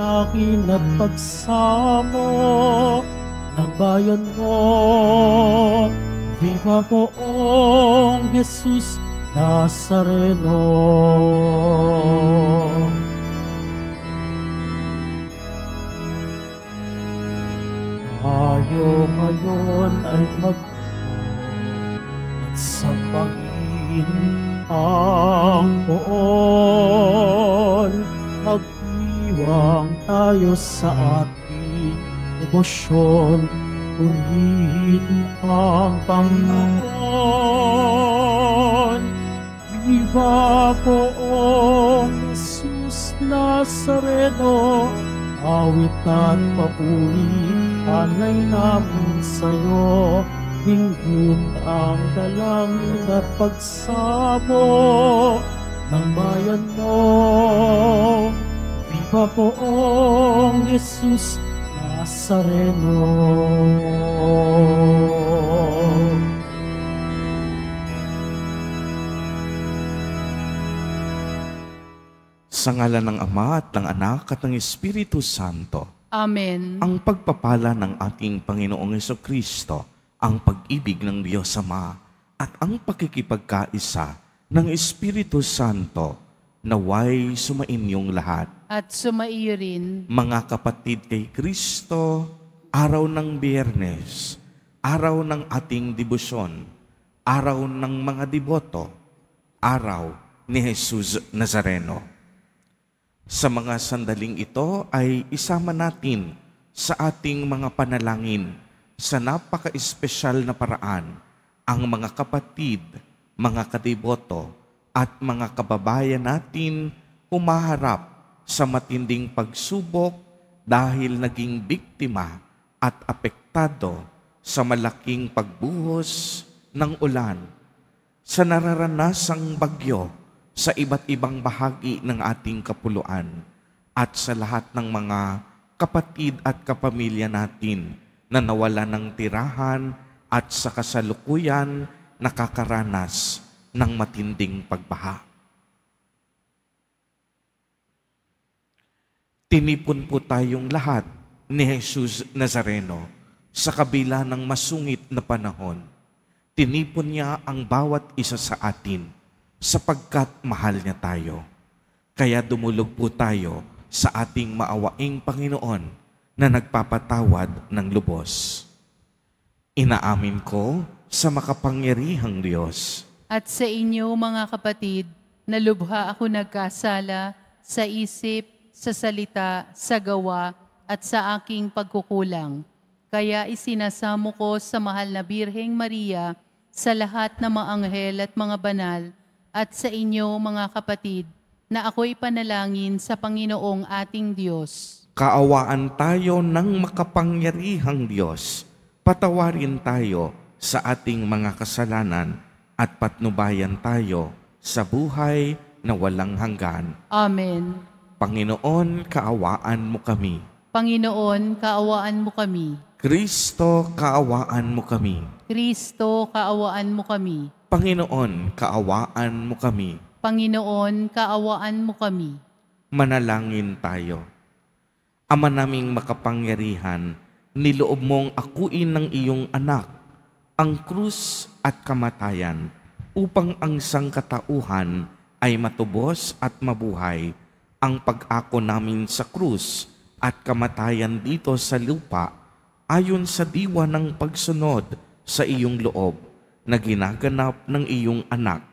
panalangin at pagsamo ng bayan mo. Viva Poong Jesus Nazareno. Tayo ngayon ay at sambahin ang Poon. Magdiwang tayo sa ating debosyon, purihin ang Panginoon. Viva Poong Jesus Nazareno, awit at papuri, anay namin sa'yo. Hinggin ang dalangin at pagsamo ng bayan mo. Viva Poong Jesus Nazareno. Sa ngalan ng Ama at ng Anak at ng Espiritu Santo. Amen. Ang pagpapala ng ating Panginoong Jesucristo, ang pag-ibig ng Diyos Ama, at ang pakikipagkaisa ng Espiritu Santo, naway sumainyong lahat. At sumaiyo rin. Mga kapatid kay Kristo, araw ng Biyernes, araw ng ating debosyon, araw ng mga deboto, araw ni Jesus Nazareno. Sa mga sandaling ito ay isama natin sa ating mga panalangin sa napaka-espesyal na paraan ang mga kapatid, mga kadeboto at mga kababayan natin humaharap sa matinding pagsubok dahil naging biktima at apektado sa malaking pagbuhos ng ulan, sa nararanasang bagyo sa iba't ibang bahagi ng ating kapuluan, at sa lahat ng mga kapatid at kapamilya natin na nawala ng tirahan at sa kasalukuyan nakakaranas ng matinding pagbaha. Tinipon po tayong lahat ni Jesus Nazareno sa kabila ng masungit na panahon. Tinipon niya ang bawat isa sa atin sapagkat mahal niya tayo. Kaya dumulog po tayo sa ating maawaing Panginoon na nagpapatawad ng lubos. Inaamin ko sa makapangyarihang Diyos. At sa inyo, mga kapatid, na lubha ako nagkasala sa isip, sa salita, sa gawa, at sa aking pagkukulang. Kaya isinasamo ko sa mahal na Birheng Maria, sa lahat ng mga anghel at mga banal, at sa inyo, mga kapatid, na ako'y panalangin sa Panginoong ating Diyos. Kaawaan tayo ng makapangyarihang Diyos. Patawarin tayo sa ating mga kasalanan at patnubayan tayo sa buhay na walang hanggan. Amen. Panginoon, kaawaan mo kami. Panginoon, kaawaan mo kami. Kristo, kaawaan mo kami. Kristo, kaawaan mo kami. Panginoon, kaawaan mo kami. Panginoon, kaawaan mo kami. Manalangin tayo. Ama naming makapangyarihan, niloob mong akuin ng iyong anak ang krus at kamatayan upang ang sangkatauhan ay matubos at mabuhay. Ang pag-ako namin sa krus at kamatayan dito sa lupa ayon sa diwa ng pagsunod sa iyong loob na ginaganap ng iyong anak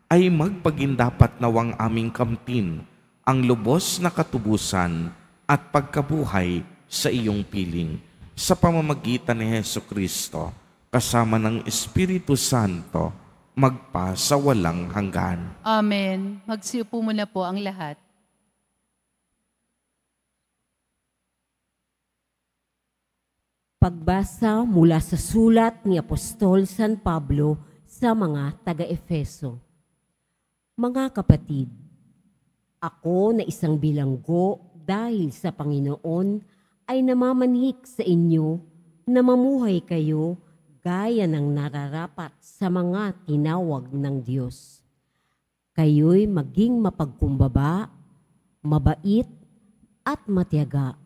ay magpagindapat nawang aming kamtin ang lubos na katubusan at pagkabuhay sa iyong piling sa pamamagitan ni Jesucristo kasama ng Espiritu Santo magpa sa walang hanggan. Amen. Magsiupo muna po ang lahat. Pagbasa mula sa sulat ni Apostol San Pablo sa mga taga-Efeso. Mga kapatid, ako na isang bilanggo dahil sa Panginoon ay namamanhik sa inyo na mamuhay kayo gaya ng nararapat sa mga tinawag ng Diyos. Kayo'y maging mapagkumbaba, mabait, at matiyaga.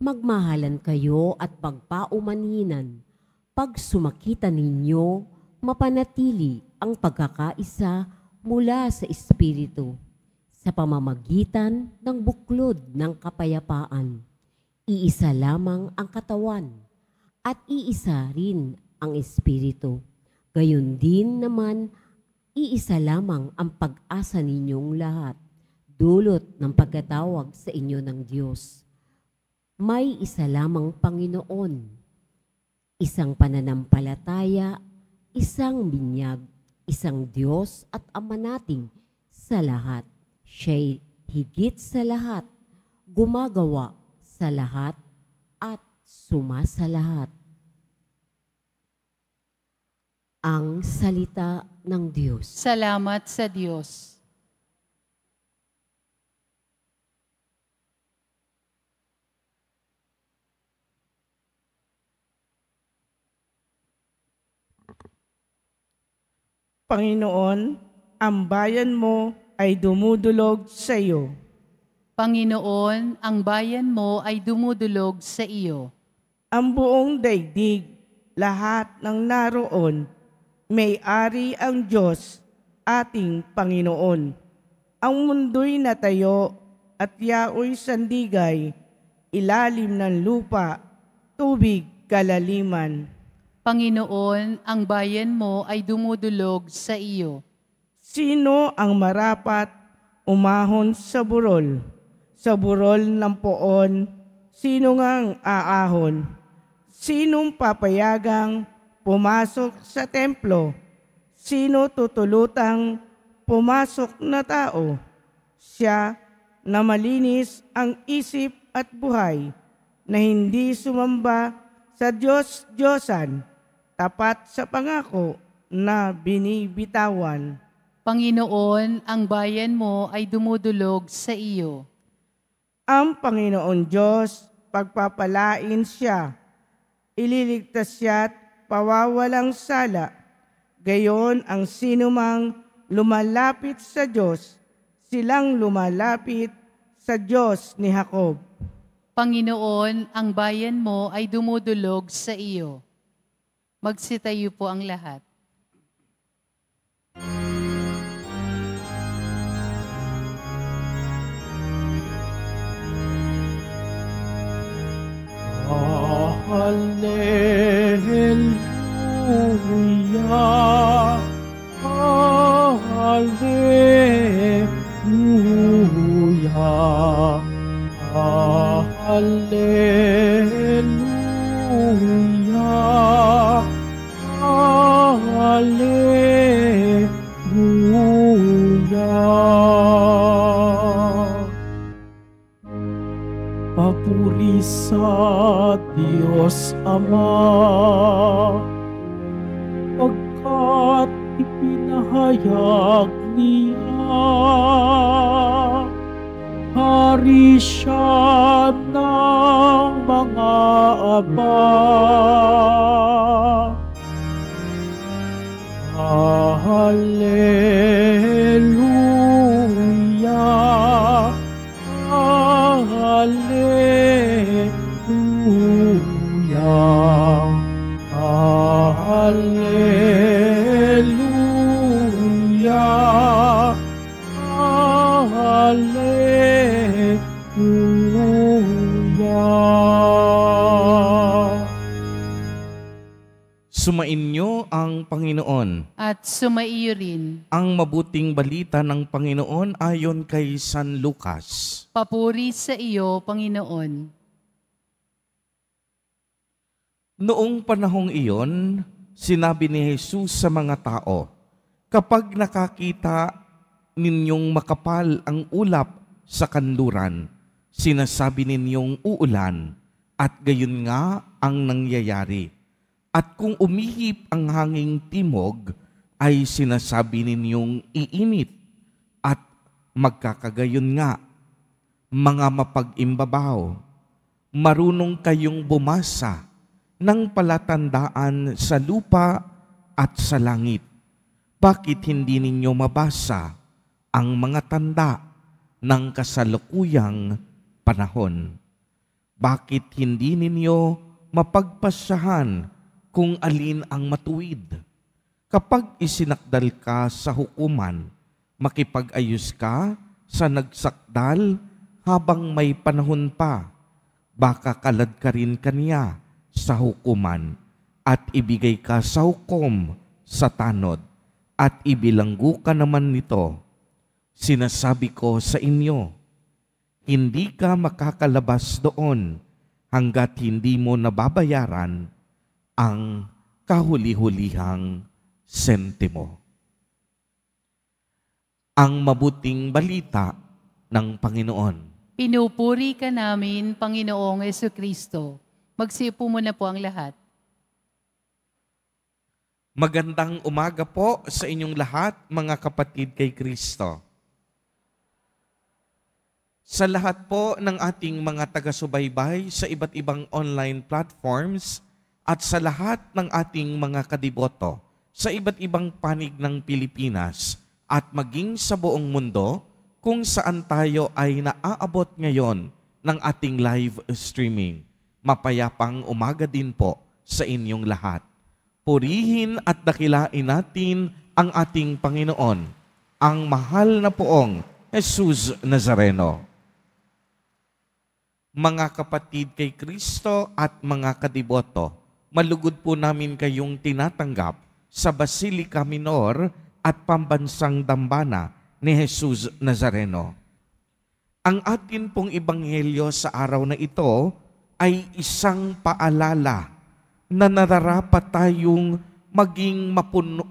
Magmahalan kayo at pagpaumanhinan. Pag sumakita ninyo, mapanatili ang pagkakaisa mula sa Espiritu sa pamamagitan ng buklod ng kapayapaan. Iisa lamang ang katawan at iisa rin ang Espiritu. Gayon din naman, iisa lamang ang pag-asa ninyong lahat, dulot ng pagkatawag sa inyo ng Diyos. May isa lamang Panginoon, isang pananampalataya, isang binyag, isang Diyos at Ama nating sa lahat. Siya'y higit sa lahat, gumagawa sa lahat at sumasalahat. Ang salita ng Diyos. Salamat sa Diyos. Panginoon, ang bayan mo ay dumudulog sa iyo. Panginoon, ang bayan mo ay dumudulog sa iyo. Ang buong daigdig, lahat ng naroon, may-ari ang Diyos, ating Panginoon. Ang mundo'y natayo at yao'y sandigay, ilalim ng lupa, tubig kalaliman. Panginoon, ang bayan mo ay dumudulog sa iyo. Sino ang marapat umahon sa burol? Sa burol ng poon, sino ngang aahon? Sinong papayagang pumasok sa templo? Sino tutulutang pumasok na tao? Siya na malinis ang isip at buhay, na hindi sumamba sa Diyos-Diyosan, tapat sa pangako na binibitawan. Panginoon, ang bayan mo ay dumudulog sa iyo. Ang Panginoon Diyos, pagpapalain siya, ililigtas siya at pawawalang sala. Gayon ang sinumang lumalapit sa Diyos, silang lumalapit sa Diyos ni Jacob. Panginoon, ang bayan mo ay dumudulog sa iyo. Magsitayo po ang lahat. Hallelujah, Hallelujah, Hallelujah, Hallelujah. Papuri sa Diyos Ama, pagkat ipinahayag niya, hari siya ng mga aba. Hallelujah, Hallelujah, Hallelujah, Hallelujah. Sumainyo ang Panginoon. At sumaiyo rin. Ang mabuting balita ng Panginoon ayon kay San Lucas. Papuri sa iyo, Panginoon. Noong panahong iyon, sinabi ni Jesus sa mga tao, kapag nakakita ninyong makapal ang ulap sa kanluran, sinasabi ninyong uulan, at gayon nga ang nangyayari. At kung umihip ang hanging timog, ay sinasabi ninyong iinit, at magkakagayon nga. Mga mapag-imbabaw, marunong kayong bumasa ng palatandaan sa lupa at sa langit. Bakit hindi ninyo mabasa ang mga tanda ng kasalukuyang panahon? panahon. Bakit hindi ninyo mapagpasyahan kung alin ang matuwid? Kapag isinakdal ka sa hukuman, makipag-ayos ka sa nagsakdal habang may panahon pa. Baka kalad ka rin kaniya sa hukuman at ibigay ka sa hukom sa tanod at ibilanggo ka naman nito. Sinasabi ko sa inyo, hindi ka makakalabas doon hanggat hindi mo nababayaran ang kahuli-hulihang sentimo. Ang mabuting balita ng Panginoon. Pinupuri ka namin, Panginoong Jesucristo. Magsiupo muna po ang lahat. Magandang umaga po sa inyong lahat, mga kapatid kay Kristo. Sa lahat po ng ating mga taga-subaybay sa iba't ibang online platforms at sa lahat ng ating mga kadiboto sa iba't ibang panig ng Pilipinas at maging sa buong mundo kung saan tayo ay naaabot ngayon ng ating live streaming. Mapayapang umaga din po sa inyong lahat. Purihin at dakilain natin ang ating Panginoon, ang mahal na poong Jesus Nazareno. Mga kapatid kay Kristo at mga kadiboto, malugod po namin kayong tinatanggap sa Basilica Minor at Pambansang Dambana ni Jesus Nazareno. Ang atin pong ebanghelyo sa araw na ito ay isang paalala na nararapat tayong maging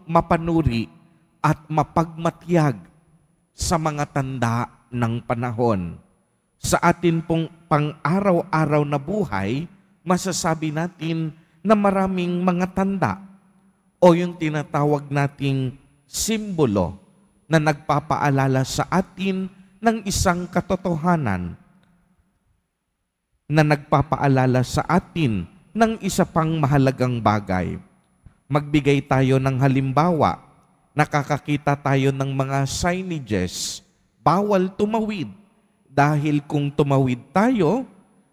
mapanuri at mapagmatyag sa mga tanda ng panahon. Sa atin pong pang-araw-araw na buhay, masasabi natin na maraming mga tanda o yung tinatawag nating simbolo na nagpapaalala sa atin ng isang katotohanan, na nagpapaalala sa atin ng isa pang mahalagang bagay. Magbigay tayo ng halimbawa, nakakakita tayo ng mga signages, bawal tumawid. Dahil kung tumawid tayo,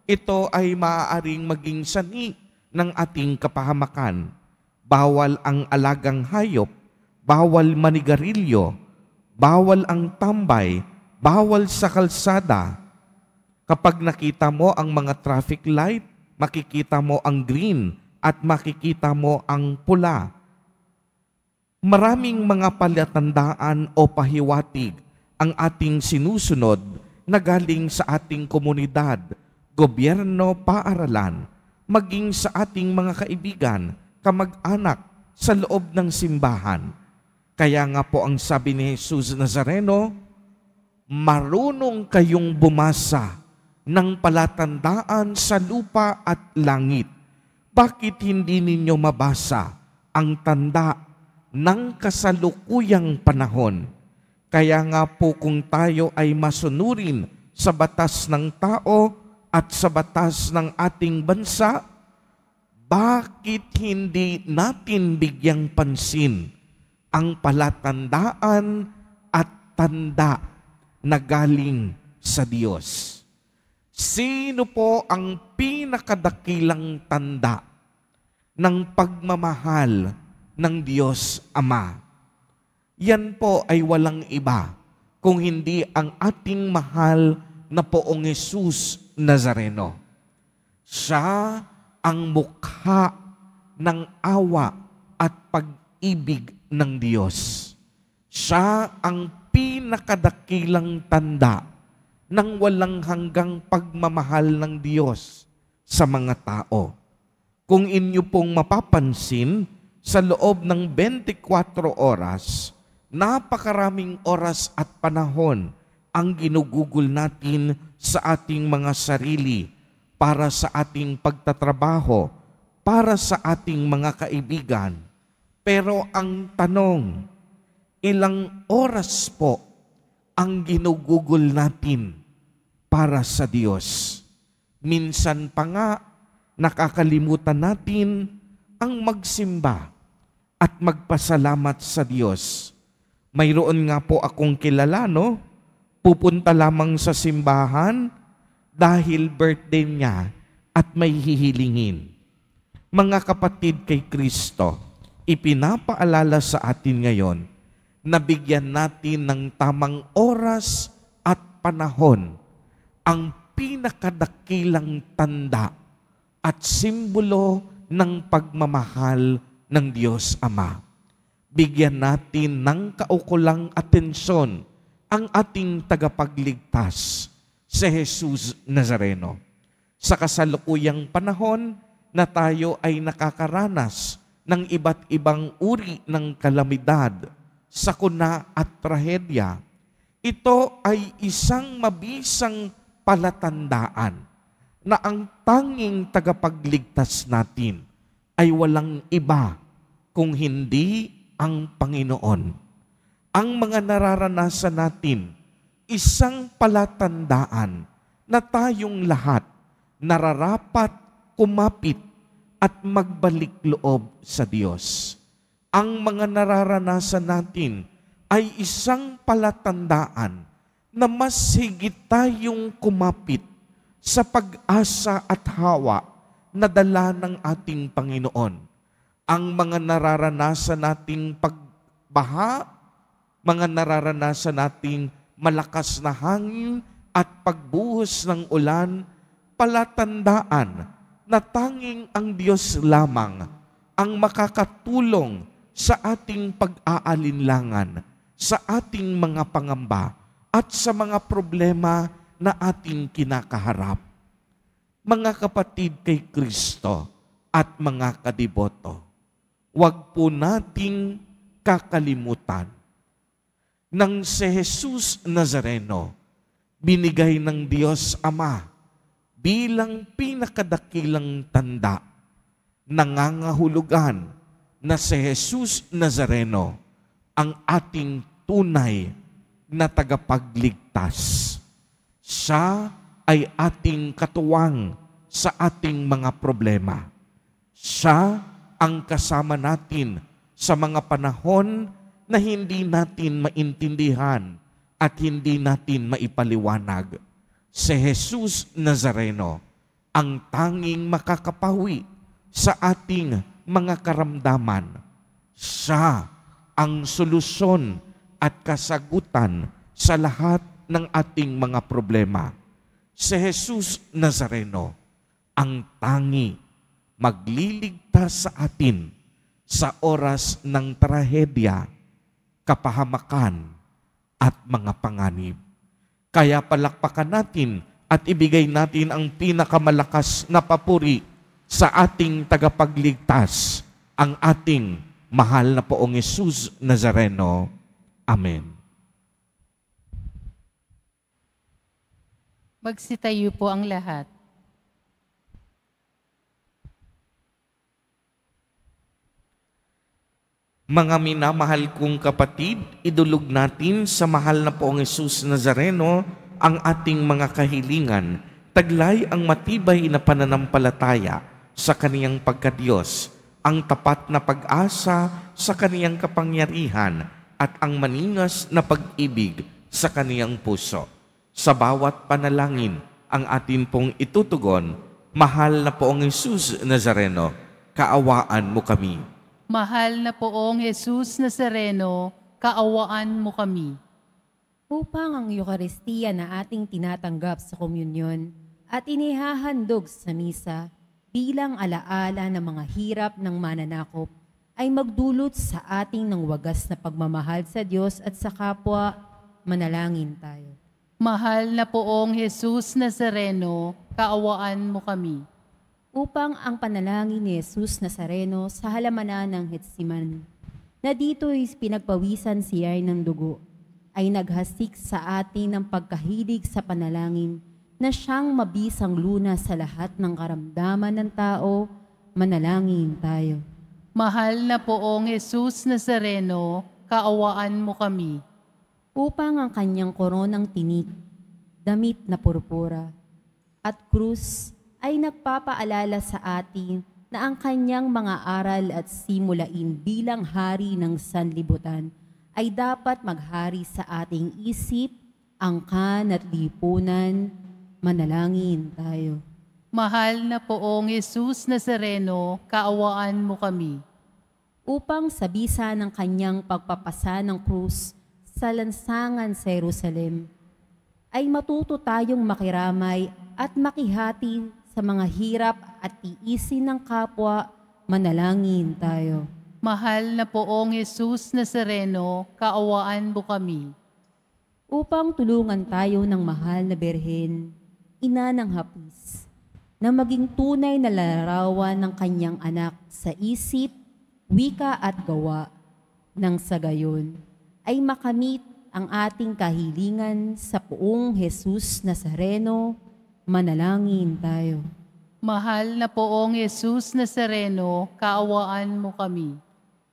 ito ay maaaring maging sanhi ng ating kapahamakan. Bawal ang alagang hayop, bawal manigarilyo, bawal ang tambay, bawal sa kalsada. Kapag nakita mo ang mga traffic light, makikita mo ang green at makikita mo ang pula. Maraming mga palatandaan o pahiwatig ang ating sinusunod na galing sa ating komunidad, gobyerno, paaralan, maging sa ating mga kaibigan, kamag-anak sa loob ng simbahan. Kaya nga po ang sabi ni Jesus Nazareno, marunong kayong bumasa ng palatandaan sa lupa at langit. Bakit hindi ninyo mabasa ang tanda ng kasalukuyang panahon? Kaya nga po kung tayo ay masunurin sa batas ng tao at sa batas ng ating bansa, bakit hindi natin bigyang pansin ang palatandaan at tanda na galing sa Diyos? Sino po ang pinakadakilang tanda ng pagmamahal ng Diyos Ama? Yan po ay walang iba kung hindi ang ating mahal na poong Jesus Nazareno. Siya ang mukha ng awa at pag-ibig ng Diyos. Siya ang pinakadakilang tanda ng walang hanggang pagmamahal ng Diyos sa mga tao. Kung inyo pong mapapansin, sa loob ng 24 oras, napakaraming oras at panahon ang ginugugol natin sa ating mga sarili para sa ating pagtatrabaho, para sa ating mga kaibigan. Pero ang tanong, ilang oras po ang ginugugol natin para sa Diyos? Minsan pa nga, nakakalimutan natin ang magsimba at magpasalamat sa Diyos. Mayroon nga po akong kilala, no? Pupunta lamang sa simbahan dahil birthday niya at may hihilingin. Mga kapatid kay Kristo, ipinapaalala sa atin ngayon na bigyan natin ng tamang oras at panahon ang pinakadakilang tanda at simbolo ng pagmamahal ng Diyos Ama. Bigyan natin ng kaukulang atensyon ang ating tagapagligtas, si Jesus Nazareno. Sa kasalukuyang panahon na tayo ay nakakaranas ng iba't ibang uri ng kalamidad, sakuna at trahedya, ito ay isang mabisang palatandaan na ang tanging tagapagligtas natin ay walang iba kung hindi ang Panginoon. Ang mga nararanasan natin, isang palatandaan na tayong lahat nararapat kumapit at magbalik loob sa Diyos. Ang mga nararanasan natin ay isang palatandaan na mas higit tayong kumapit sa pag-asa at hawa na dala ng ating Panginoon. Ang mga nararanasan nating pagbaha, mga nararanasan nating malakas na hangin at pagbuhos ng ulan, palatandaan na tanging ang Diyos lamang ang makakatulong sa ating pag-aalinlangan, sa ating mga pangamba, at sa mga problema na ating kinakaharap. Mga kapatid kay Kristo at mga kadiboto, huwag po nating kakalimutan nang si Jesus Nazareno, binigay ng Diyos Ama bilang pinakadakilang tanda, nangangahulugan na si Jesus Nazareno ang ating tunay na tagapagligtas. Siya ay ating katuwang sa ating mga problema. Siya ang kasama natin sa mga panahon na hindi natin maintindihan at hindi natin maipaliwanag. Si Jesus Nazareno ang tanging makakapawi sa ating mga karamdaman. Siya ang solusyon at kasagutan sa lahat ng ating mga problema. Si Jesus Nazareno ang tangi magliligtas sa atin sa oras ng trahedya, kapahamakan at mga panganib. Kaya palakpakan natin at ibigay natin ang pinakamalakas na papuri sa ating tagapagligtas, ang ating mahal na Poong Jesus Nazareno. Amen. Magsitayo po ang lahat. Mga minamahal kong kapatid, idulog natin sa mahal na Poong Jesus Nazareno ang ating mga kahilingan, taglay ang matibay na pananampalataya sa kaniyang pagkadiyos, ang tapat na pag-asa sa kaniyang kapangyarihan, at ang maningas na pag-ibig sa kaniyang puso. Sa bawat panalangin, ang atin pong itutugon, mahal na Poong Jesus Nazareno, kaawaan mo kami. Mahal na Poong Jesus Nazareno, kaawaan mo kami. Upang ang Eucharistia na ating tinatanggap sa komunyon at inihahandog sa misa bilang alaala ng mga hirap ng mananakop ay magdulot sa ating ng wagas na pagmamahal sa Diyos at sa kapwa, manalangin tayo. Mahal na Poong Jesus Nazareno, kaawaan mo kami. Upang ang panalangin ni Jesus Nazareno sa halamanan ng Getseman, na dito'y pinagpawisan siya ng dugo, ay naghasik sa atin ng pagkahilig sa panalangin na siyang mabisang lunas sa lahat ng karamdaman ng tao, manalangin tayo. Mahal na Poong Jesus Nazareno, kaawaan mo kami. Upang ang kanyang koronang tinik, damit na purpura, at krus ay nagpapaalala sa atin na ang kanyang mga aral at simulain bilang hari ng sanlibutan ay dapat maghari sa ating isip, angkan at lipunan, Manalangin tayo. Mahal na poong Jesus Nazareno, kaawaan mo kami. Upang sa bisa ng kanyang pagpapasa ng krus sa lansangan sa Jerusalem, ay matuto tayong makiramay at makihati sa mga hirap at tiisin ng kapwa. Manalangin tayo. Mahal na poong Jesus Nazareno, kaawaan mo kami. Upang tulungan tayo ng mahal na Birhen, ina ng hapis, na maging tunay na larawan ng kanyang anak sa isip, wika at gawa, nang sa gayon ay makamit ang ating kahilingan sa poong Jesus Nazareno. Manalangin tayo. Mahal na poong Jesus Nazareno, kaawaan mo kami.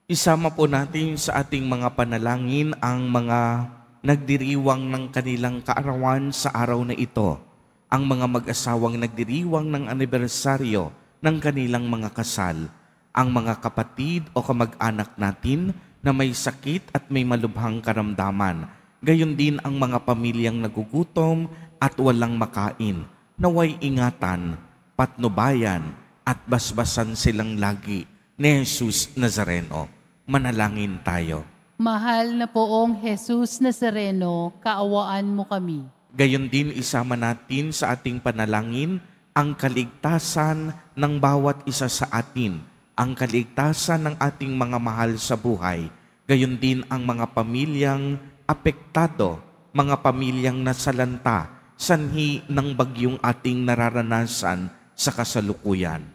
Isama po natin sa ating mga panalangin ang mga nagdiriwang ng kanilang kaarawan sa araw na ito. Ang mga mag-asawang nagdiriwang ng anibersaryo ng kanilang mga kasal, ang mga kapatid o kamag-anak natin na may sakit at may malubhang karamdaman, gayon din ang mga pamilyang nagugutom at walang makain, naway ingatan, patnubayan at basbasan silang lagi ni Jesus Nazareno. Manalangin tayo. Mahal na poong Jesus Nazareno, kaawaan mo kami. Gayon din isama natin sa ating panalangin ang kaligtasan ng bawat isa sa atin, ang kaligtasan ng ating mga mahal sa buhay, gayon din ang mga pamilyang apektado, mga pamilyang nasalanta, sanhi ng bagyong ating nararanasan sa kasalukuyan.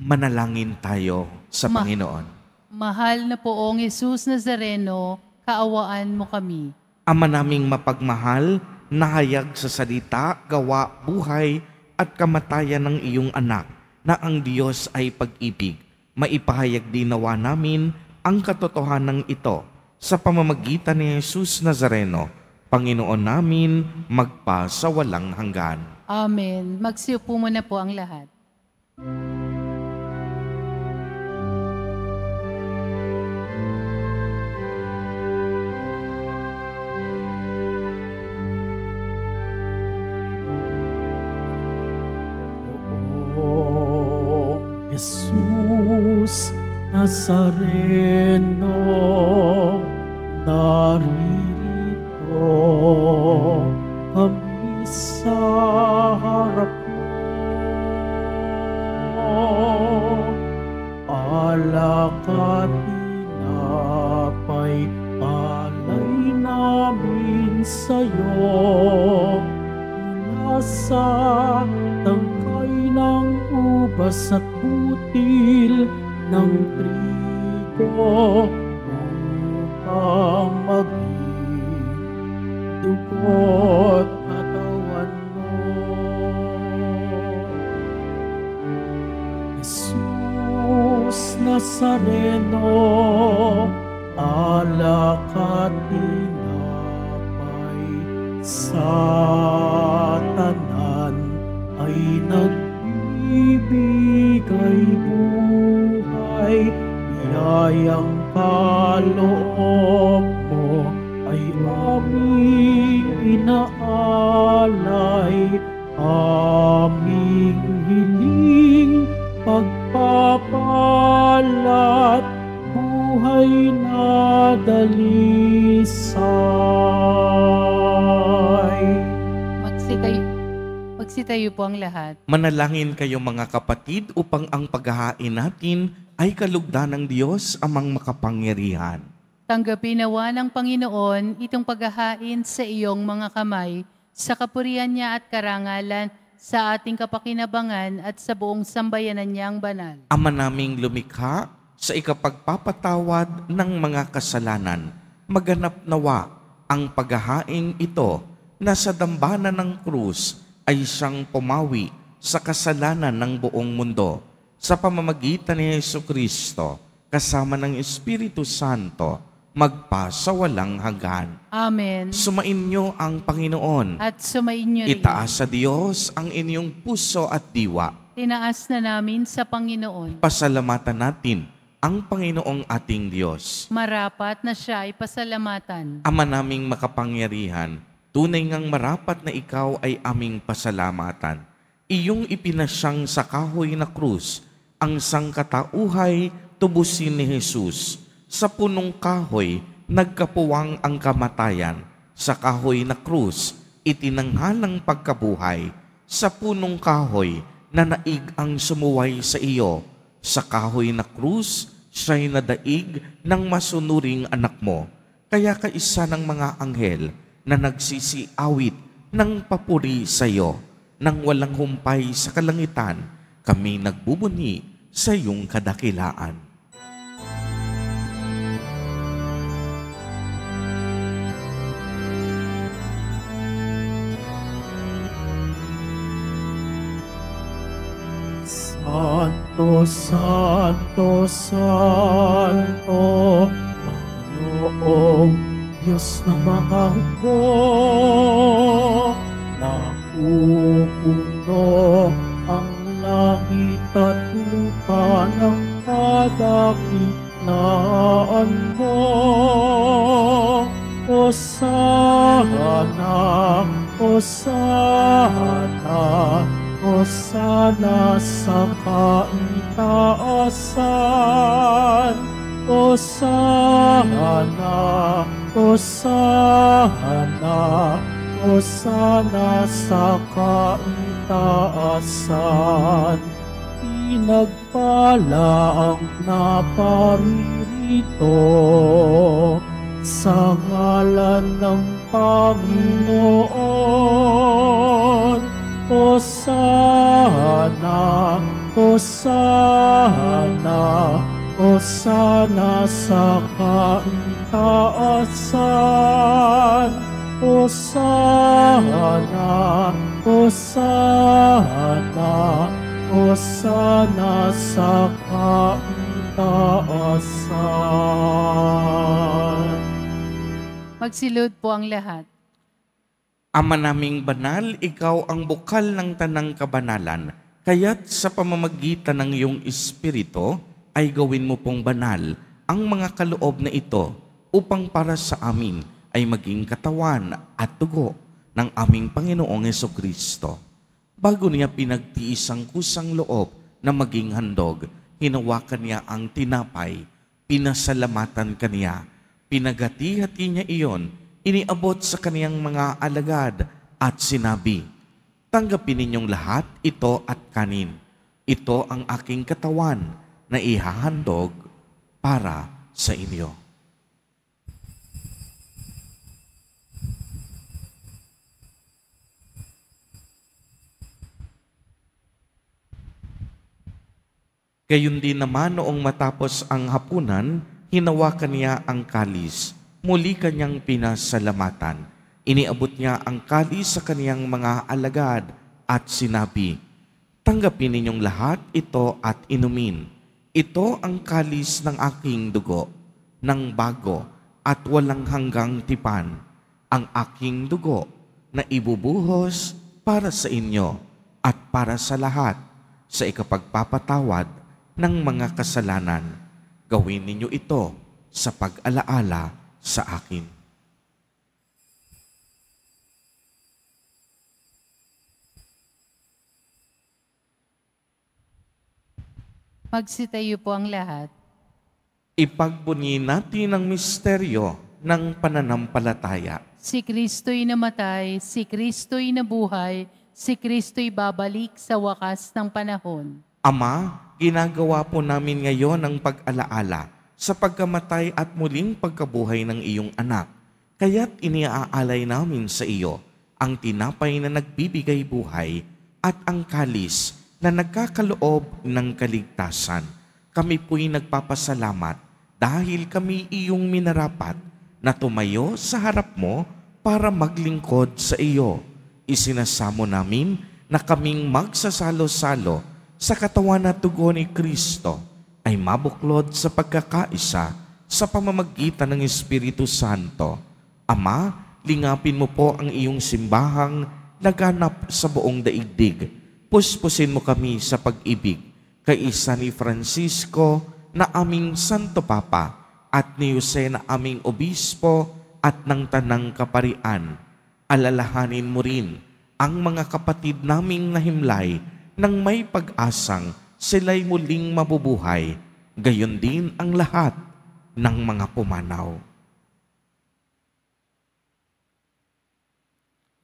Manalangin tayo sa Panginoon. Mahal na poong Jesus Nazareno, kaawaan mo kami. Ama naming mapagmahal, nahayag sa salita, gawa, buhay at kamatayan ng iyong anak, na ang Diyos ay pag-ibig. Maipahayag din nawa namin ang katotohanan ito sa pamamagitan ni Jesus Nazareno, Panginoon namin, magpa sa walang hanggan. Amen. Magsiupo muna po ang lahat. Jesus Nazareno, naririto kami sa harap mo. Alak at tinapay, alay namin sa'yo. Nasa tangkay ng ubas at butil ng trigo upang maging dugo't katawan mo. Jesus Nazareno, alak at tinapay, sa tanan ay nagbibigay buhay. Biyayang kaloob mo ay aming inaalay, aming hiling pagpapalat, buhay na dalisay. Magsitayo po ang lahat. Manalangin kayo mga kapatid upang ang paghahain natin ay kalugdan ng Diyos amang makapangyarihan. Tanggapin nawa ng Panginoon itong paghahain sa iyong mga kamay, sa kapurihan niya at karangalan, sa ating kapakinabangan at sa buong sambayanan niyang banal. Ama naming lumikha, sa ikapagpapatawad ng mga kasalanan, maganap nawa ang paghahain ito na sa dambana ng krus ay siyang pumawi sa kasalanan ng buong mundo. Sa pamamagitan ni Jesucristo, kasama ng Espiritu Santo, magpa sa walang hanggan. Amen. Sumainyo ang Panginoon. At sumainyo rin. Itaas sa Diyos ang inyong puso at diwa. Tinaas na namin sa Panginoon. Pasalamatan natin ang Panginoong ating Diyos. Marapat na siya ay pasalamatan. Ama naming makapangyarihan, Tunay ngang marapat na ikaw ay aming pasalamatan. Iyong ipinasyang sa kahoy na krus, ang sangkatauhay tubusin ni Jesus. Sa punong kahoy, nagkapuwang ang kamatayan. Sa kahoy na krus, itinanghalang pagkabuhay. Sa punong kahoy, nanaig ang sumuway sa iyo. Sa kahoy na krus, siya'y nadaig ng masunuring anak mo. Kaya kaisa ng mga anghel na nagsisiawit ng papuri sa iyo. Nang walang humpay sa kalangitan, kami nagbubuni sa iyong kadakilaan. Santo, Santo, Santo, Panginoong Diyos ng mga hukbo, napupuno ang langit at lupa ng kadakilaan mo. Hosana, Hosana, Hosana sa kaitaasan. Hosana, Hosana, Hosana sa kaitaasan. Pinagpala ang naparirito sa ngalan ng Panginoon. Hosana, Hosana, Hosana sa kaitaasan. Hosana, Hosana, Hosana sa kaitaasan. Magsilod po ang lahat. Ama naming banal, ikaw ang bukal ng tanang kabanalan, kaya't sa pamamagitan ng iyong Espiritu ay gawin mo pong banal ang mga kaloob na ito upang para sa amin ay maging katawan at dugo ng aming Panginoong Hesukristo. Bago niya pinagtiis ang kusang loob na maging handog, hinawakan niya ang tinapay, pinasalamatan kaniya, pinagati-hati niya iyon, iniabot sa kaniyang mga alagad at sinabi, "Tanggapin ninyong lahat ito at kanin. Ito ang aking katawan na ihahandog para sa inyo." Gayon din naman noong matapos ang hapunan, hinawakan niya ang kalis. Muli kanyang pinasalamatan. Iniabot niya ang kalis sa kaniyang mga alagad at sinabi, "Tanggapin ninyong lahat ito at inumin. Ito ang kalis ng aking dugo, ng bago at walang hanggang tipan, ang aking dugo na ibubuhos para sa inyo at para sa lahat sa ikapagpapatawad ng mga kasalanan. Gawin ninyo ito sa pag-alaala sa akin." Magsitayo po ang lahat. Ipagbunyi natin ang misteryo ng pananampalataya. Si Kristo'y namatay, si Kristo'y nabuhay, si Kristo'y babalik sa wakas ng panahon. Ama, ginagawa po namin ngayon ang pag-alaala sa pagkamatay at muling pagkabuhay ng iyong anak. Kaya't iniaalay namin sa iyo ang tinapay na nagbibigay buhay at ang kalis na nagkakaloob ng kaligtasan. Kami po'y nagpapasalamat dahil kami iyong minarapat na tumayo sa harap mo para maglingkod sa iyo. Isinasamo namin na kaming magsasalo-salo sa katawan at dugo ni Kristo ay mabuklod sa pagkakaisa sa pamamagitan ng Espiritu Santo. Ama, lingapin mo po ang iyong simbahang laganap sa buong daigdig. Puspusin mo kami sa pag-ibig kay isa ni Francisco na aming Santo Papa at ni Jose na aming Obispo at ng Tanang Kaparian alalahanin mo rin ang mga kapatid naming nahimlay nang may pag-asang sila'y muling mabubuhay, gayon din ang lahat ng mga pumanaw.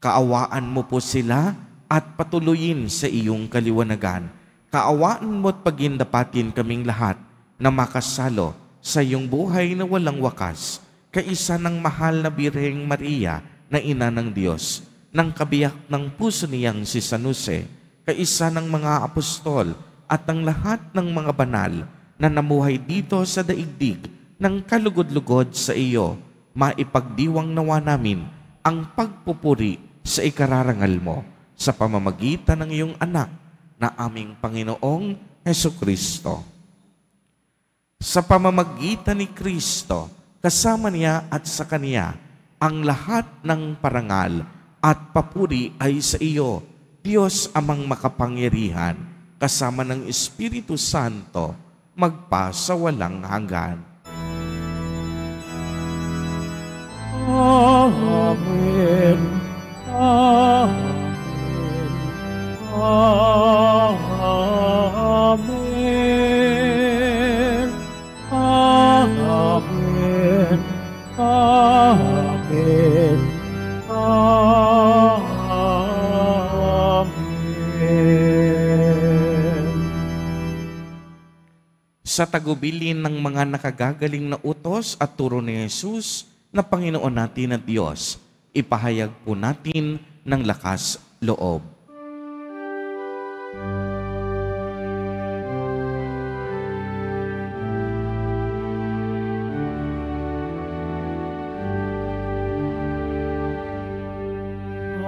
Kaawaan mo po sila at patuloyin sa iyong kaliwanagan. Kaawaan mo at pagindapatin kaming lahat na makasalo sa iyong buhay na walang wakas, kaisa ng mahal na Birheng Maria na ina ng Diyos, ng kabiyak ng puso niyang si San Jose, kaisa ng mga apostol at ng lahat ng mga banal na namuhay dito sa daigdig ng kalugod-lugod sa iyo, maipagdiwang nawa namin ang pagpupuri sa ikararangal mo sa pamamagitan ng iyong anak na aming Panginoong Hesukristo. Sa pamamagitan ni Kristo, kasama niya at sa Kanya, ang lahat ng parangal at papuri ay sa iyo, Diyos amang makapangyarihan, kasama ng Espiritu Santo, magpa sa walang hanggan. Amen. Amen. Amen. Amen. Amen. Amen. Sa tagubilin ng mga nakagagaling na utos at turo ni Jesus na Panginoon natin at Diyos, ipahayag po natin ng lakas loob.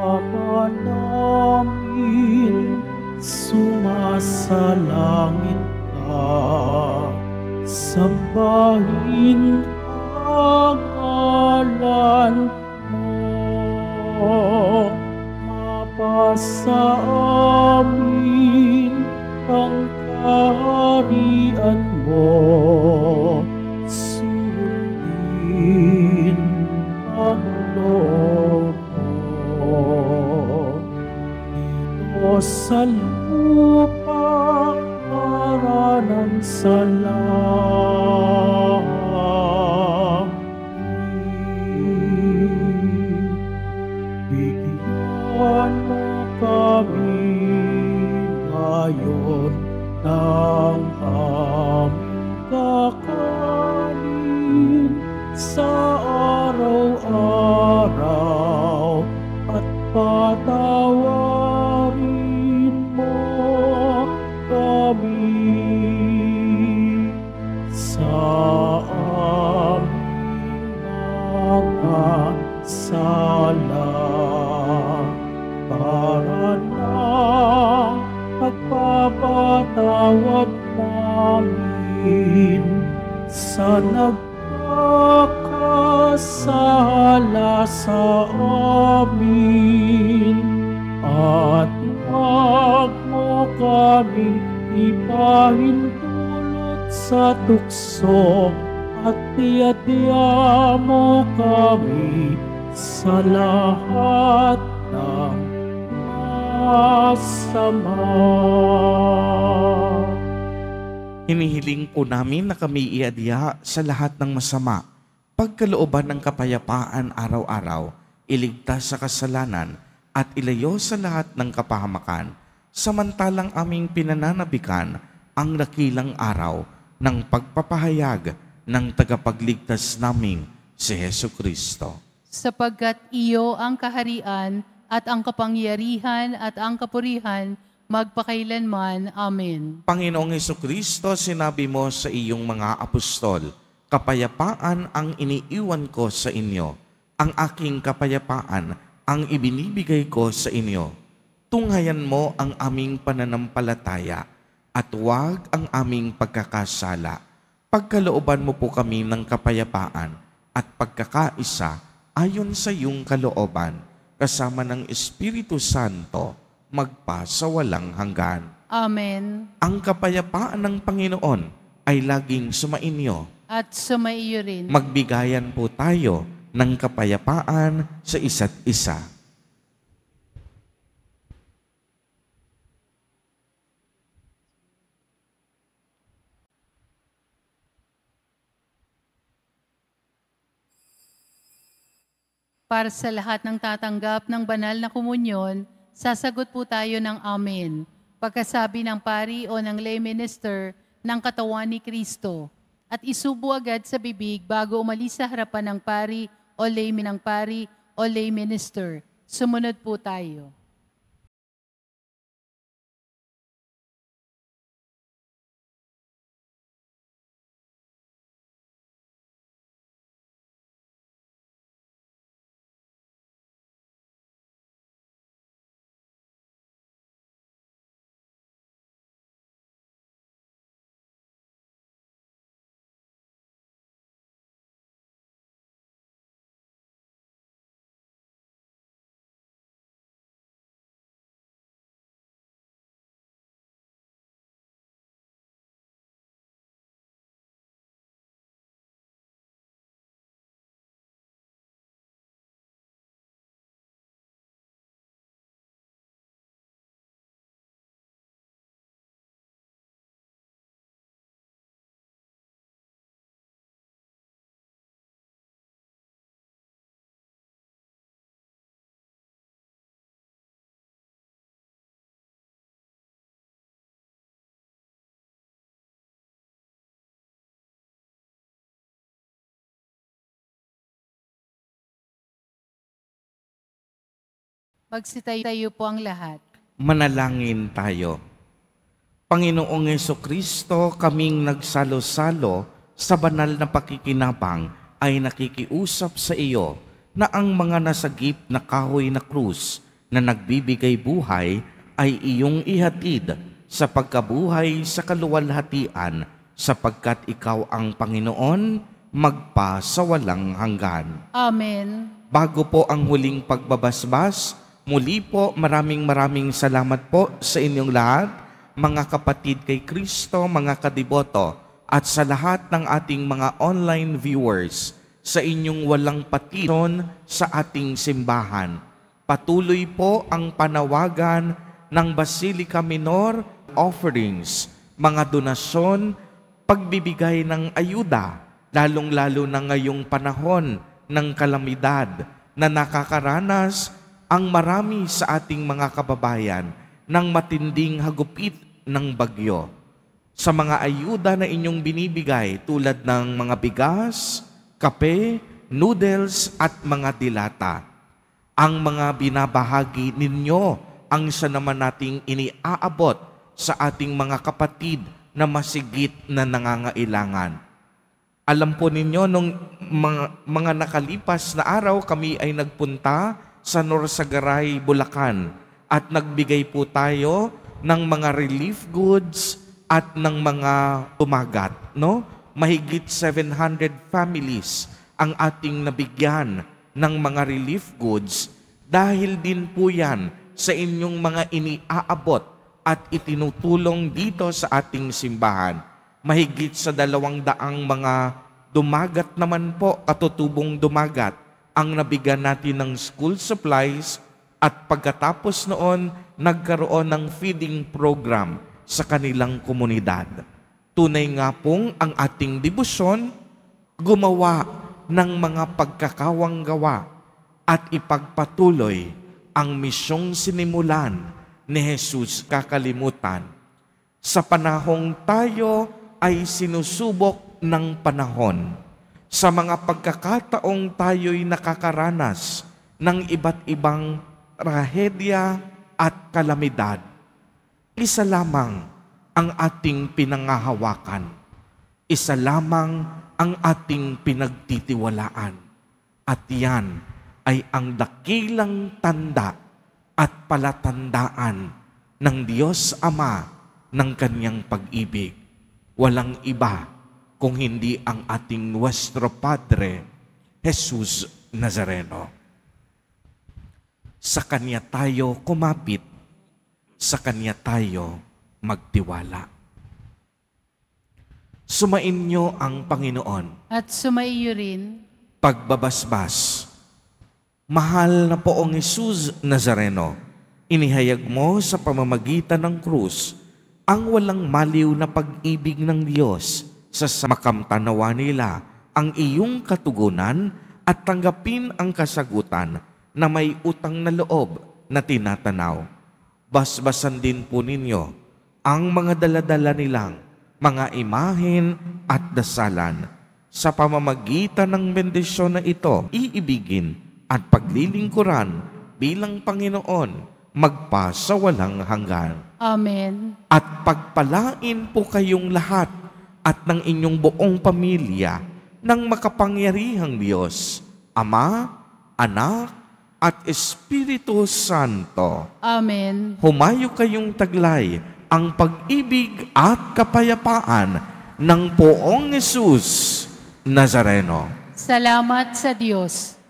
Ama namin, sumasalangit ka, sambahin ang ngalan mo, mapasa amin ang kaharian mo, sundin ang loob mo dito sa lupa para ng bigyan mo kami ngayon ng aming kakanin sa araw-araw at patawarin mo kami sa aming mga sala, para na pagpapatawad namin sa nagkakasala sa amin, at huwag mo kaming ipahintulot sa tukso, at tiya-tiya mo kami sa lahat ng masama. Hinihiling po namin na kami iadya sa lahat ng masama, pagkalooban ng kapayapaan araw-araw, iligtas sa kasalanan, at ilayo sa lahat ng kapahamakan, samantalang aming pinananabikan ang dakilang araw ng pagpapahayag ng tagapagligtas naming si Hesukristo. Sapagkat iyo ang kaharian at ang kapangyarihan at ang kapurihan magpakailanman. Amen. Panginoong Hesukristo, sinabi mo sa iyong mga apostol, kapayapaan ang iniiwan ko sa inyo, ang aking kapayapaan ang ibinibigay ko sa inyo. Tunghayan mo ang aming pananampalataya at huwag ang aming pagkakasala. Pagkalooban mo po kami ng kapayapaan at pagkakaisa ayon sa iyong kalooban, kasama ng Espiritu Santo, magpa sa walang hanggan. Amen. Ang kapayapaan ng Panginoon ay laging sumainyo. At sumaiyo rin. Magbigayan po tayo ng kapayapaan sa isa't isa. Para sa lahat ng tatanggap ng banal na komunyon, sasagot po tayo ng Amen. Pagkasabi ng pari o ng lay minister ng katawan ni Kristo. At isubo agad sa bibig bago umalis sa harapan ng pari o lay minister. Sumunod po tayo. Magsitayo po ang lahat. Manalangin tayo. Panginoong Jesucristo, kaming nagsalo-salo sa banal na pakikinabang ay nakikiusap sa iyo na ang mga nasagip na kahoy na krus na nagbibigay buhay ay iyong ihatid sa pagkabuhay sa kaluwalhatian sapagkat ikaw ang Panginoon magpa sa walang hanggan. Amen. Bago po ang huling pagbabasbas, muli po maraming salamat po sa inyong lahat, mga kapatid kay Kristo, mga kadiboto, at sa lahat ng ating mga online viewers sa inyong walang patiron sa ating simbahan. Patuloy po ang panawagan ng Basilica Minor offerings, mga donasyon, pagbibigay ng ayuda, lalong-lalo na ngayong panahon ng kalamidad na nakakaranas ang marami sa ating mga kababayan ng matinding hagupit ng bagyo. Sa mga ayuda na inyong binibigay tulad ng mga bigas, kape, noodles at mga dilata, ang mga binabahagi ninyo ang isa naman nating iniaabot sa ating mga kapatid na masigit na nangangailangan. Alam po ninyo, nung mga nakalipas na araw, kami ay nagpunta sa Norsagaray, Bulacan at nagbigay po tayo ng mga relief goods at ng mga tumagat. No? Mahigit 700 families ang ating nabigyan ng mga relief goods dahil din po yan sa inyong mga iniaabot at itinutulong dito sa ating simbahan. Mahigit sa 200 mga dumagat naman po, katutubong dumagat, ang nabigyan natin ng school supplies at pagkatapos noon, nagkaroon ng feeding program sa kanilang komunidad. Tunay nga pong ang ating debosyon, gumawa ng mga pagkakawang gawa at ipagpatuloy ang misyong sinimulan ni Jesus kakalimutan. Sa panahong tayo ay sinusubok ng panahon, sa mga pagkakataong tayo'y nakakaranas ng iba't ibang trahedya at kalamidad, isa lamang ang ating pinangahawakan. Isa lamang ang ating pinagtitiwalaan. At yan ay ang dakilang tanda at palatandaan ng Diyos Ama ng Kanyang pag-ibig. Walang iba kung hindi ang ating Nuestro Padre, Jesus Nazareno. Sa Kanya tayo kumapit, sa Kanya tayo magtiwala. Sumainyo ang Panginoon. At sumaiyo rin. Pagbabasbas. Mahal na Poong Jesus Nazareno, inihayag mo sa pamamagitan ng krus ang walang maliw na pag-ibig ng Diyos sa makamtanawa nila ang iyong katugunan at tanggapin ang kasagutan na may utang na loob na tinatanaw. Basbasan din po ninyo ang mga daladala nilang mga imahen at dasalan. Sa pamamagitan ng bendisyon na ito, iibigin at paglilingkuran bilang Panginoon magpa sa walang hanggan. Amen. At pagpalain po kayong lahat at ng inyong buong pamilya ng makapangyarihang Diyos, Ama, Anak, at Espiritu Santo. Amen. Humayo kayong taglay ang pag-ibig at kapayapaan ng Poong Jesus Nazareno. Salamat sa Diyos.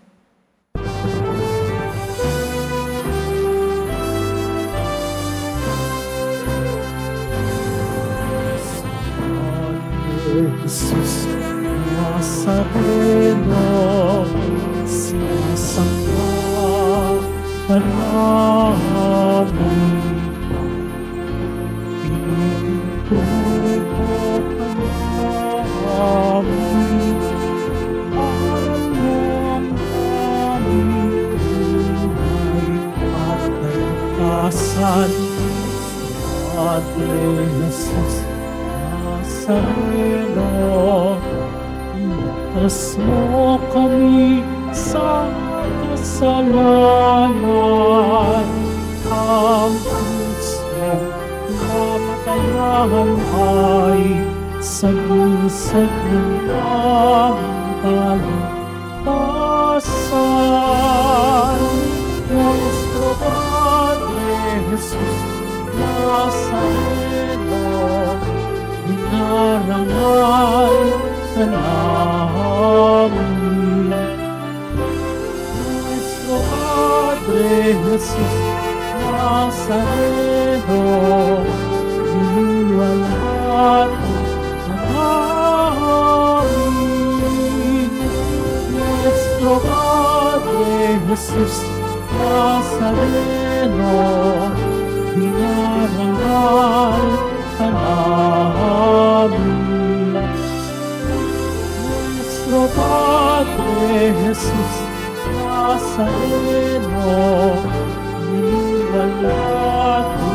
Jesus Nazareno, sinasamba ka namin. Pinupupo ka namin, aral mo ang aming buhay at kalikasan. Padre Jesus Nazareno, iligtas mo kami sa kasalanan. Ang Kristo namatayan ay sagisag ng aming kaligtasan. Nuestro Padre Jesus Nazareno, dinarangal ka namin. Nuestro Padre Jesus Nazareno, diniwalhati ka namin. Nuestro Padre Jesus Nazareno, dinarangal ka namin. Nuestro Padre Jesus Nazareno, iniwalhati